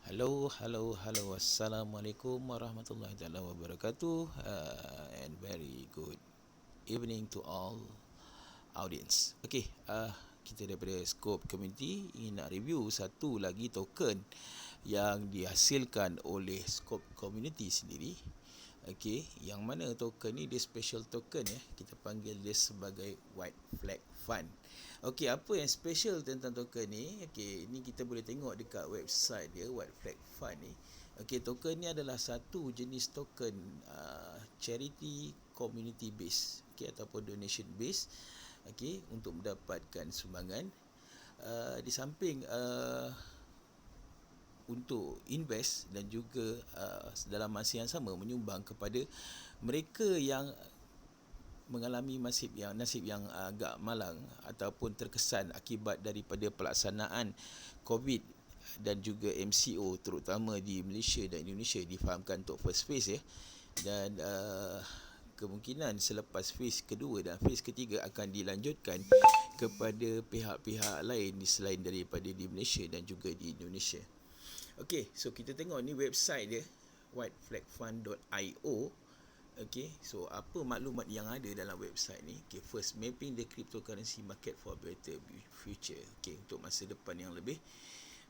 Hello. Assalamualaikum warahmatullahi taala wabarakatuh. And very good evening to all audience. Kita daripada Scope Community ingin nak review satu lagi token yang dihasilkan oleh Scope Community sendiri. Yang mana token ni dia special token ya. Kita panggil dia sebagai White Flag Fund. Apa yang special tentang token ni? Ni kita boleh tengok dekat website dia, White Flag Fund ni. Token ni adalah satu jenis token charity community base, ataupun donation base, untuk mendapatkan sumbangan. Di samping untuk invest dan juga dalam masa yang sama menyumbang kepada mereka yang mengalami nasib yang agak malang ataupun terkesan akibat daripada pelaksanaan COVID dan juga MCO, terutama di Malaysia dan Indonesia difahamkan untuk first phase ya. Dan kemungkinan selepas phase kedua dan phase ketiga akan dilanjutkan kepada pihak-pihak lain selain daripada di Malaysia dan juga di Indonesia. So kita tengok ni website dia, whiteflagfund.io. So apa maklumat yang ada dalam website ni? First, mapping the cryptocurrency market for better future. Untuk masa depan yang lebih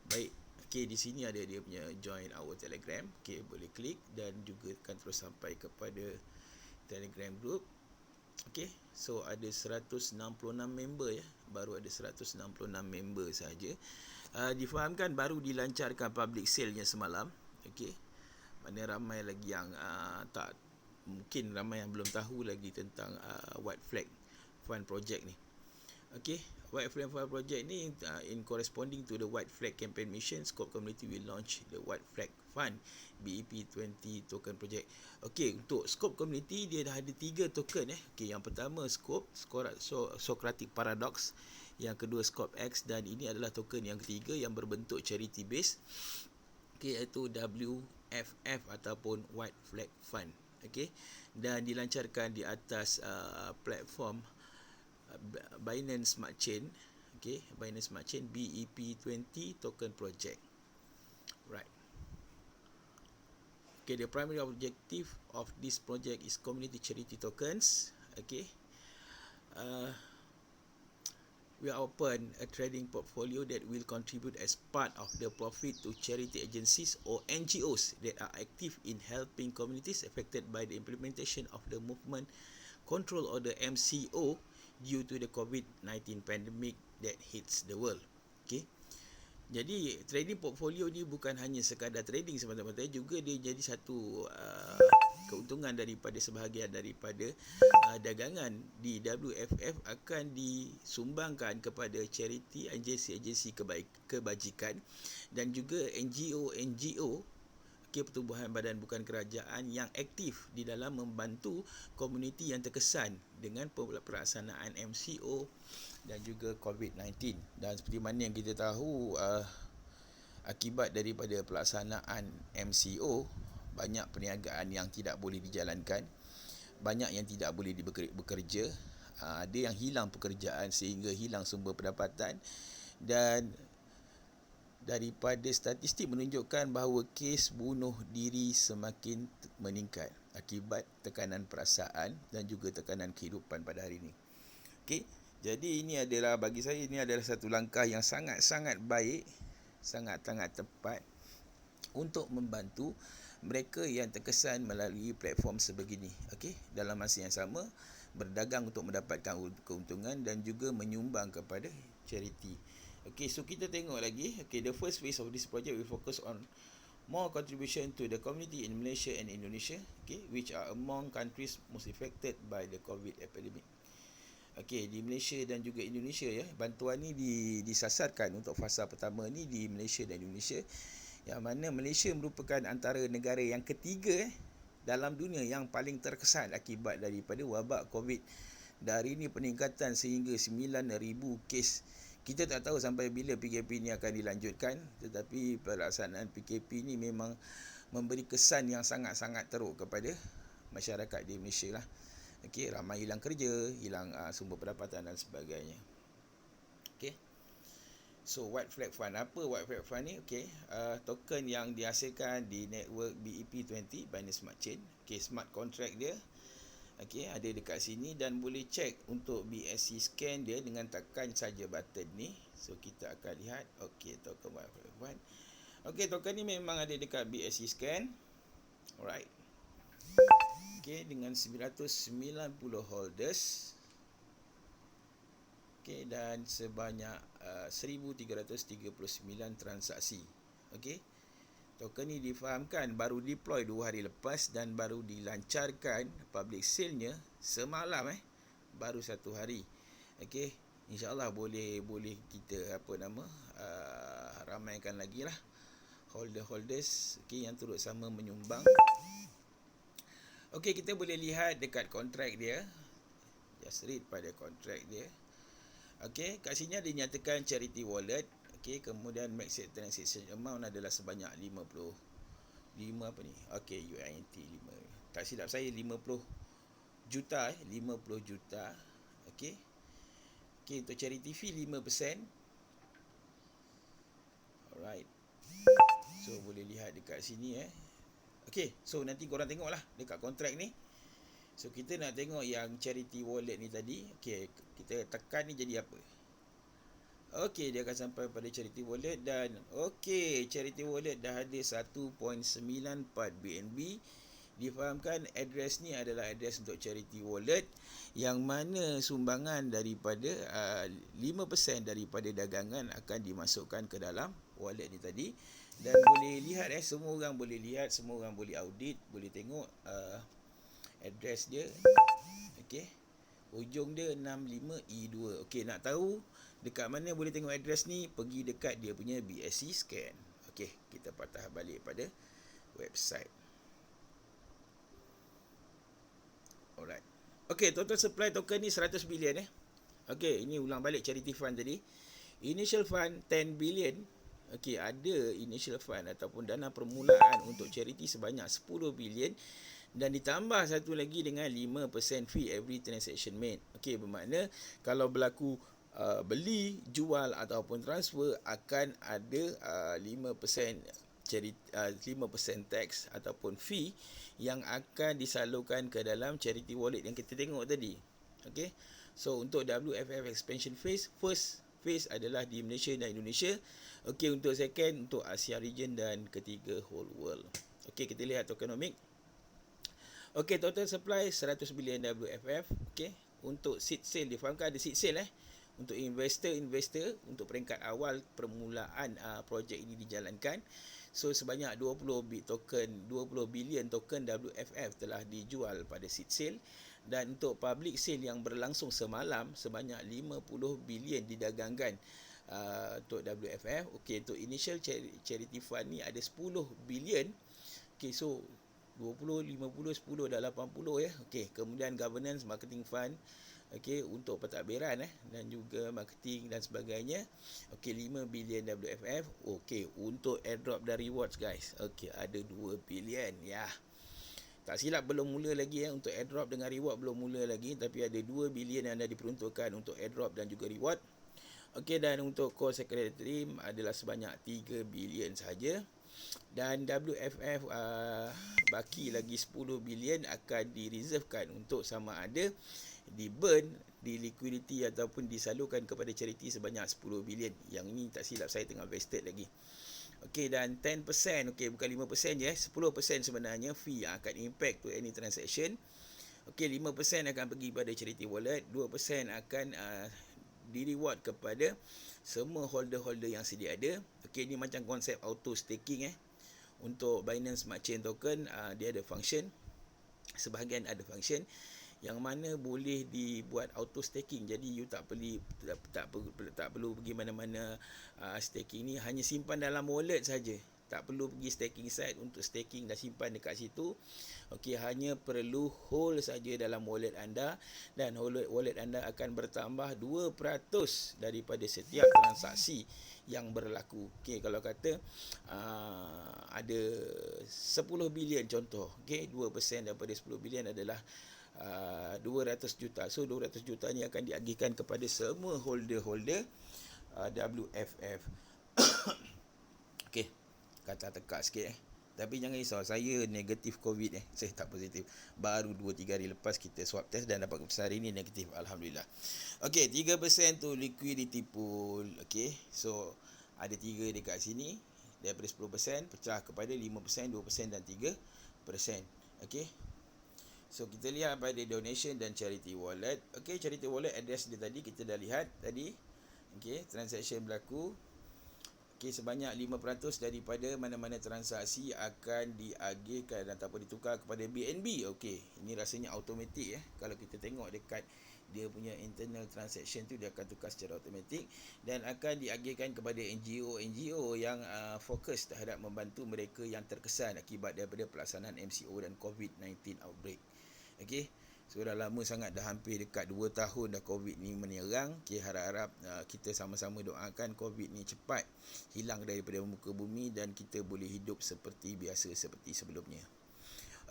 baik. Di sini ada dia punya join our Telegram. Boleh klik dan juga akan terus sampai kepada Telegram group. So ada 166 member ya. Baru ada 166 member saja. Difahamkan baru dilancarkan public sale-nya semalam. Mana ramai lagi yang mungkin ramai yang belum tahu lagi tentang White Flag Fund Project ni. White Flag Fund Project ni in corresponding to the White Flag Campaign Mission, Scope Community will launch the White Flag Fund BEP20 token project. Untuk Scope Community dia dah ada 3 token Yang pertama Scope Socratic Paradox, yang kedua Scope X, dan ini adalah token yang ketiga yang berbentuk charity base, iaitu WFF ataupun White Flag Fund. Dan dilancarkan di atas platform Binance Smart Chain. Binance Smart Chain BEP20 token project. Right. The primary objective of this project is community charity tokens. We open a trading portfolio that will contribute as part of the profit to charity agencies or NGOs that are active in helping communities affected by the implementation of the movement control order MCO due to the COVID-19 pandemic that hits the world. Jadi trading portfolio ni bukan hanya sekadar trading semata-mata, juga dia jadi satu keuntungan daripada sebahagian daripada dagangan di WFF akan disumbangkan kepada charity, agensi-agensi kebajikan dan juga NGO, pertubuhan badan bukan kerajaan yang aktif di dalam membantu komuniti yang terkesan dengan pelaksanaan MCO dan juga COVID-19. Dan seperti mana yang kita tahu, akibat daripada pelaksanaan MCO, banyak perniagaan yang tidak boleh dijalankan, banyak yang tidak boleh bekerja, ada yang hilang pekerjaan sehingga hilang sumber pendapatan, dan daripada statistik menunjukkan bahawa kes bunuh diri semakin meningkat akibat tekanan perasaan dan juga tekanan kehidupan pada hari ini. Jadi ini adalah, bagi saya, ini adalah satu langkah yang sangat-sangat baik, sangat-sangat tepat untuk membantu mereka yang terkesan melalui platform sebegini. Dalam masa yang sama berdagang untuk mendapatkan keuntungan dan juga menyumbang kepada charity. So kita tengok lagi. The first phase of this project will focus on more contribution to the community in Malaysia and Indonesia, which are among countries most affected by the COVID epidemic. Di Malaysia dan juga Indonesia ya, bantuan ni disasarkan untuk fasa pertama ni di Malaysia dan Indonesia, yang mana Malaysia merupakan antara negara yang ketiga dalam dunia yang paling terkesan akibat daripada wabak COVID. Dari ini peningkatan sehingga 9,000 kes. Kita tak tahu sampai bila PKP ni akan dilanjutkan, tetapi pelaksanaan PKP ni memang memberi kesan yang sangat-sangat teruk kepada masyarakat di Malaysia lah. Ramai hilang kerja, hilang sumber pendapatan dan sebagainya. So white flag fund, apa white flag fund ni? Okey, token yang dihasilkan di network BEP20, Binance Smart Chain. Okey, smart contract dia okey ada dekat sini, dan boleh check untuk BSC scan dia dengan tekan saja button ni. So kita akan lihat okey token white flag fund. Okey, token ni memang ada dekat BSC scan. Alright. Okey, dengan 990 holders. Okey, dan sebanyak 1339 transaksi. Okey. Token ni difahamkan baru deploy 2 hari lepas dan baru dilancarkan public sale-nya semalam baru 1 hari. Okey, insya-Allah boleh kita ramaikan lagi lah holders okey yang turut sama menyumbang. Okey, kita boleh lihat dekat kontrak dia. Just read pada kontrak dia. Okey, kat sini dia nyatakan charity wallet. Okey, kemudian maximum transaction amount adalah sebanyak 50 apa ni? Okey, USD 5. Tak silap saya 50 juta 50 juta. Okey. Okey, untuk charity fee 5%. Alright. So boleh lihat dekat sini Okey, so nanti korang tengoklah dekat kontrak ni. So kita nak tengok yang charity wallet ni tadi. Okey, kita tekan ni jadi apa? Okey, dia akan sampai pada charity wallet, dan okey, charity wallet dah ada 1.94 BNB. Difahamkan address ni adalah address untuk charity wallet, yang mana sumbangan daripada 5% daripada dagangan akan dimasukkan ke dalam wallet ni tadi. Dan boleh lihat semua orang boleh lihat, semua orang boleh audit, boleh tengok address dia. Okey. Hujung dia 65E2. Okey, nak tahu dekat mana boleh tengok address ni, pergi dekat dia punya BSC scan. Okey, kita patah balik pada website. Alright. Okey, total supply token ni 100 bilion Okey, ini ulang balik charity fund tadi. Initial fund 10 billion. Okey, ada initial fund ataupun dana permulaan untuk charity sebanyak 10 bilion. Dan ditambah satu lagi dengan 5% fee every transaction made. Okey, bermakna kalau berlaku beli, jual ataupun transfer akan ada 5% charity, 5% tax ataupun fee yang akan disalurkan ke dalam charity wallet yang kita tengok tadi. Okey. So untuk WFF expansion phase, first phase adalah di Malaysia dan Indonesia. Okey, untuk second untuk Asia region, dan ketiga whole world. Okey, kita lihat tokenomic. Okey, total supply 100 bilion WFF. Okey, untuk seed sale, difahamkan ada seed sale untuk investor untuk peringkat awal permulaan projek ini dijalankan. So sebanyak 20 bilion token WFF telah dijual pada seed sale, dan untuk public sale yang berlangsung semalam sebanyak 50 bilion didagangkan untuk WFF. Okey, untuk initial charity fund ni ada 10 bilion. Okey, so 20, 50, 10 dah 80 Okey, kemudian governance, marketing fund, okey, untuk pentadbiran dan juga marketing dan sebagainya. Okey, 5 bilion WFF. Okey, untuk airdrop dan rewards guys. Okey, ada 2 bilion Tak silap belum mula lagi untuk airdrop dengan reward belum mula lagi, tapi ada 2 bilion yang dah diperuntukkan untuk airdrop dan juga reward. Okey, dan untuk core secretary adalah sebanyak 3 bilion saja. Dan WFF baki lagi 10 bilion akan direservekan untuk sama ada di burn, di liquidity ataupun disalurkan kepada charity sebanyak 10 bilion. Yang ini tak silap saya tengah vested lagi. Okey, dan 10%, okey, bukan 5% je 10% sebenarnya fee yang akan impact to any transaction. Okey, 5% akan pergi pada charity wallet, 2% akan di-reward kepada semua holder-holder yang sedia ada. Okey, ini macam konsep auto staking Untuk Binance Smart Chain Token, dia ada function. Sebahagian ada function yang mana boleh dibuat auto staking. Jadi you tak perlu pergi mana-mana staking ni, hanya simpan dalam wallet saja. Tak perlu pergi staking site untuk staking dan simpan dekat situ. Okey, hanya perlu hold saja dalam wallet anda, dan wallet anda akan bertambah 2% daripada setiap transaksi yang berlaku. Okey, kalau kata ada 10 bilion contoh, okey, 2% daripada 10 bilion adalah 200 juta. So 200 juta ni akan diagihkan kepada semua holder-holder WFF. Okey, kata tekak sikit Tapi jangan risau, saya negatif COVID Saya tak positif. Baru 2-3 hari lepas kita swab test dan dapat keputusan hari ni negatif. Alhamdulillah. Okey, 3% tu liquidity pool. Okey, so ada 3 dekat sini. Daripada 10% pecah kepada 5%, 2% dan 3%. Okey. So kita lihat pada donation dan charity wallet. Okey, charity wallet address dia tadi kita dah lihat tadi. Okey, transaction berlaku. Okey, sebanyak 5% daripada mana-mana transaksi akan diagihkan ataupun ditukar kepada BNB. Okey, ini rasanya automatik Kalau kita tengok dekat dia punya internal transaction tu, dia akan tukar secara automatik dan akan diagihkan kepada NGO yang fokus terhadap membantu mereka yang terkesan akibat daripada pelaksanaan MCO dan COVID-19 outbreak. Okey. So dah lama sangat, dah hampir dekat 2 tahun dah COVID ni menyerang. Okay, harap-harap kita sama-sama doakan COVID ni cepat hilang daripada muka bumi dan kita boleh hidup seperti biasa, seperti sebelumnya.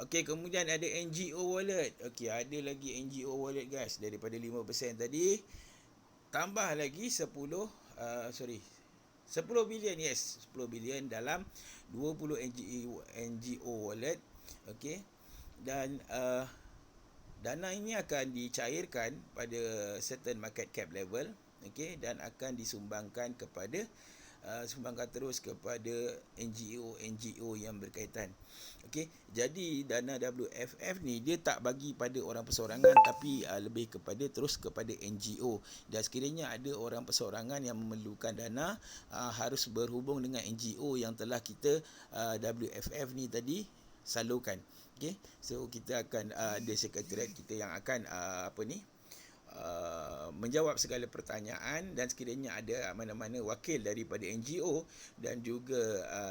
Okey, kemudian ada NGO wallet. Okey, ada lagi NGO wallet guys. Daripada 5% tadi, tambah lagi 10 bilion, 10 bilion dalam 20 NGO wallet. Okey. Dan dana ini akan dicairkan pada certain market cap level, okey, dan akan disumbangkan kepada sumbangkan terus kepada NGO yang berkaitan. Okey, jadi dana WFF ni dia tak bagi pada orang perseorangan tapi lebih kepada NGO. Dan sekiranya ada orang perseorangan yang memerlukan dana, harus berhubung dengan NGO yang telah kita WFF ni tadi salurkan. Okey, so kita akan ada sekretariat kita yang akan menjawab segala pertanyaan, dan sekiranya ada mana-mana wakil daripada NGO dan juga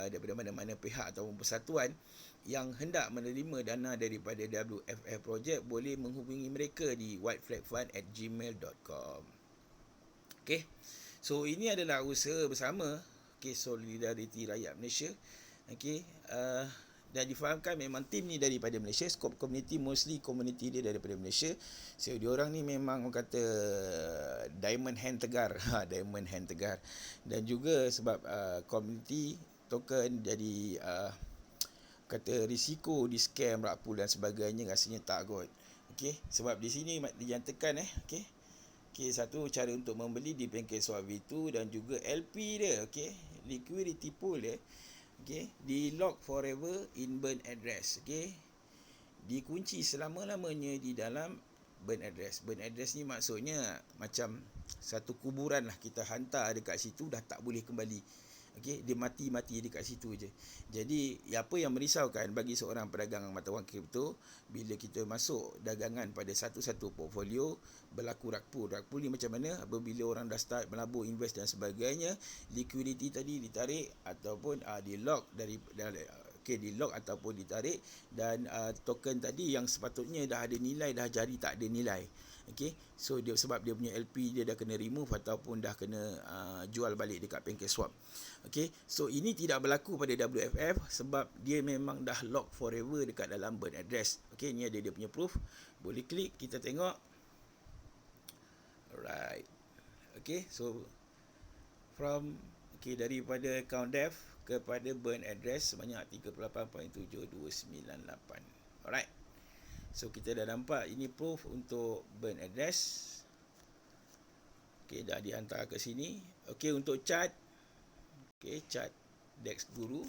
daripada mana-mana pihak ataupun persatuan yang hendak menerima dana daripada WFF project, boleh menghubungi mereka di whiteflagfund@gmail.com. Okey, so ini adalah usaha bersama, Solidariti Rakyat Malaysia. Okey, dan difahamkan memang tim ni daripada Malaysia, Scope Community mostly community dia daripada Malaysia. So diorang ni memang orang kata diamond hand tegar, diamond hand tegar. Dan juga sebab community token jadi kata risiko di scam, rakpul dan sebagainya rasanya tak kot. Okey, sebab di sini dinyatakan okey. Okey, satu cara untuk membeli di PancakeSwap V2 dan juga LP dia, okey, liquidity pool dia. Okey, di lock forever in burn address. Okey, dikunci selama-lamanya di dalam burn address. Burn address ni maksudnya macam satu kuburan lah, kita hantar dekat situ dah tak boleh kembali. Okey, dia mati dekat situ je. Jadi apa yang merisaukan bagi seorang pedagang mata wang kripto, bila kita masuk dagangan pada satu-satu portfolio berlaku rakpul. Rakpul ni macam mana? Apabila orang dah start melabur, invest dan sebagainya, liquidity tadi ditarik ataupun di lock di lock ataupun ditarik, dan token tadi yang sepatutnya dah ada nilai dah jadi tak ada nilai. Okey, so dia sebab dia punya LP dia dah kena remove ataupun dah kena jual balik dekat PancakeSwap. Okey, so ini tidak berlaku pada WFF sebab dia memang dah lock forever dekat dalam burn address. Okey, ni ada dia punya proof. Boleh klik, kita tengok. Alright. Okey, so daripada account dev kepada burn address sebanyak 38.7298. Alright. So kita dah nampak ini proof untuk burn address. Okey, dah dihantar ke sini. Okey, untuk chart. Okey, chart DEX Guru.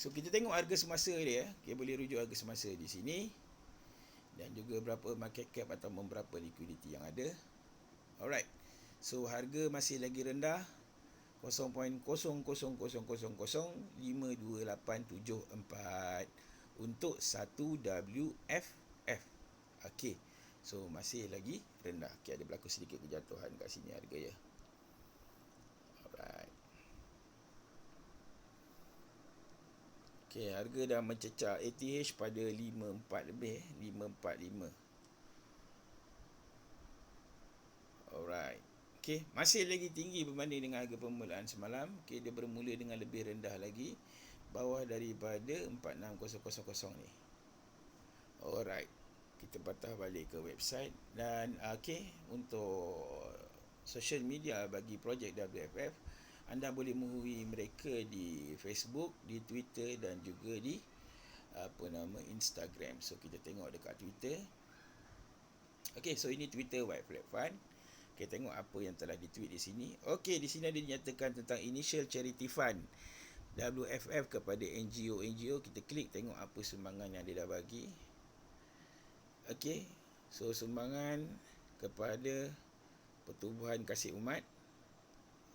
So kita tengok harga semasa dia. Okey, boleh rujuk harga semasa di sini. Dan juga berapa market cap atau berapa liquidity yang ada. Alright. So harga masih lagi rendah. 0.0000052874 untuk 1 WFF. Okey. So masih lagi rendah. Okey, ada berlaku sedikit kejatuhan kat sini harga ya. Alright. Okey, harga dah mencecah ATH pada 54 lebih, 545. Alright. Okey, masih lagi tinggi berbanding dengan harga permulaan semalam. Okey, dia bermula dengan lebih rendah lagi, bawah daripada 46000 ni. Alright. Kita patah balik ke website dan okey, untuk social media bagi projek WFF, anda boleh menghubungi mereka di Facebook, di Twitter dan juga di Instagram. So kita tengok dekat Twitter. Okey, so ini Twitter White Flag Fund. Okay, tengok apa yang telah ditweet di sini. Okey, di sini ada dinyatakan tentang initial charity fund WFF kepada NGO. Kita klik tengok apa sumbangan yang dia dah bagi. Okey, so sumbangan kepada Pertubuhan Kasih Umat.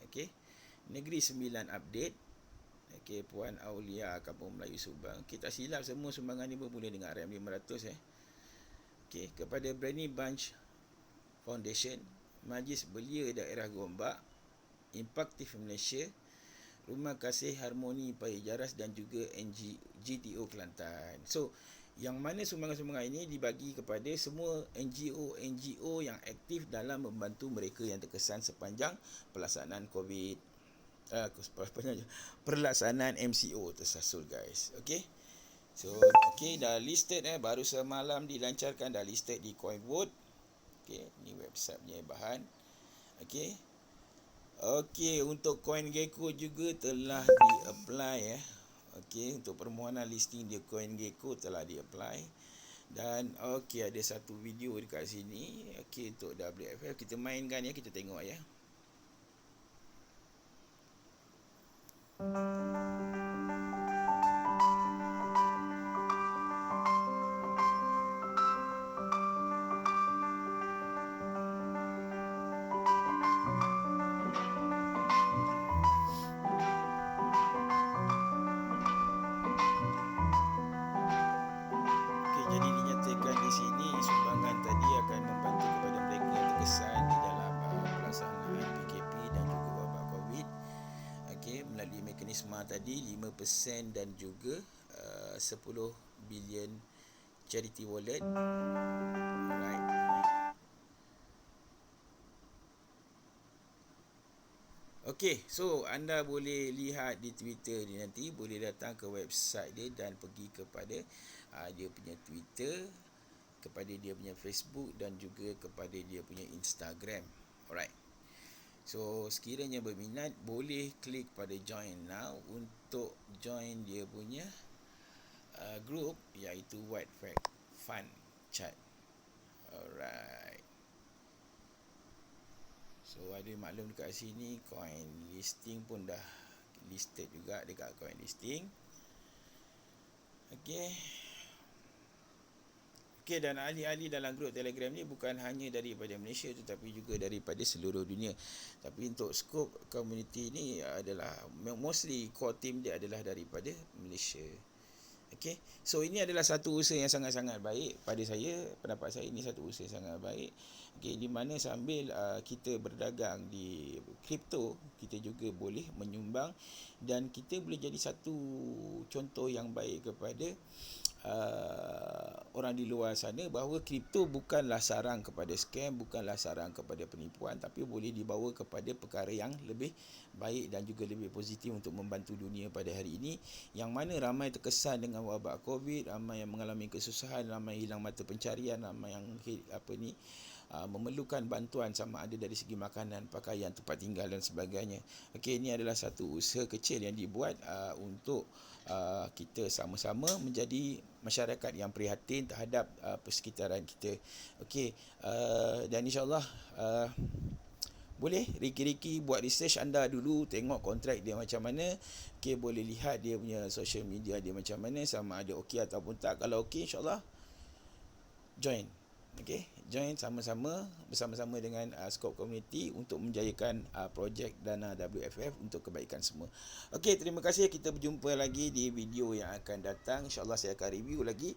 Okey, Negeri Sembilan Update. Okey, Puan Aulia Kampung Melayu Subang. Kita silap semua sumbangan ni bermula dengan RM500 Okey, kepada Bernie Bunch Foundation, Majlis Belia Daerah Gombak, Impaktif Malaysia, Rumah Kasih Harmoni Paya Jaras dan juga GTO Kelantan. So, yang mana sumbangan-sumbangan ini dibagi kepada semua NGO yang aktif dalam membantu mereka yang terkesan sepanjang pelaksanaan pelaksanaan MCO tersasul, guys. Okey. So, dah listed baru semalam dilancarkan, dah listed di CoinVote. Okey, ni website punya bahan. Okey, untuk CoinGecko juga telah di-apply Okey, untuk permohonan listing di CoinGecko telah di-apply. Dan ada satu video dekat sini. Okey, untuk WFF kita mainkan kita tengok Jadi dinyatakan di sini sumbangan tadi akan membantu kepada mereka yang terkesan di dalam pelaksanaan PKP dan juga wabak COVID. Melalui mekanisme tadi 5% dan juga 10 bilion charity wallet. Alright. So anda boleh lihat di Twitter ni nanti, boleh datang ke website dia dan pergi kepada dia punya Twitter, kepada dia punya Facebook dan juga kepada dia punya Instagram. Alright. So sekiranya berminat, boleh klik pada join now untuk join dia punya group, iaitu White Flag Fund Chat. Alright. So ada maklum dekat sini, coin listing pun dah listed juga dekat coin listing. Okey, dan ahli-ahli dalam grup Telegram ni bukan hanya daripada Malaysia tetapi juga daripada seluruh dunia. Tapi untuk skop community ni adalah mostly core team dia adalah daripada Malaysia. So ini adalah satu usaha yang sangat-sangat baik pada saya. Pendapat saya, ini satu usaha yang sangat baik. Di mana sambil kita berdagang di kripto, kita juga boleh menyumbang dan kita boleh jadi satu contoh yang baik kepada orang di luar sana bahawa kripto bukanlah sarang kepada scam, bukanlah sarang kepada penipuan, tapi boleh dibawa kepada perkara yang lebih baik dan juga lebih positif untuk membantu dunia pada hari ini, yang mana ramai terkesan dengan wabak COVID, ramai yang mengalami kesusahan, ramai hilang mata pencarian, ramai yang memerlukan bantuan sama ada dari segi makanan, pakaian, tempat tinggal dan sebagainya. Ini adalah satu usaha kecil yang dibuat untuk kita sama-sama menjadi masyarakat yang prihatin terhadap persekitaran kita. Dan insyaAllah boleh Riki buat research anda dulu, tengok kontrak dia macam mana. Boleh lihat dia punya social media dia macam mana, sama ada okey ataupun tak. Kalau okey, insyaAllah join. Join bersama-sama dengan Scope Community untuk menjayakan projek dana WFF untuk kebaikan semua. Terima kasih. Kita berjumpa lagi di video yang akan datang. InsyaAllah saya akan review lagi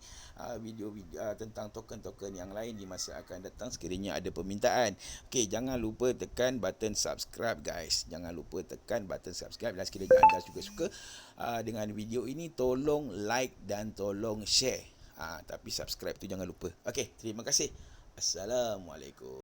video-video tentang token-token yang lain di masa akan datang sekiranya ada permintaan. Jangan lupa tekan button subscribe, guys. Jangan lupa tekan button subscribe, dan sekiranya anda juga suka dengan video ini, tolong like dan tolong share. Tapi subscribe tu jangan lupa. Terima kasih. Assalamualaikum.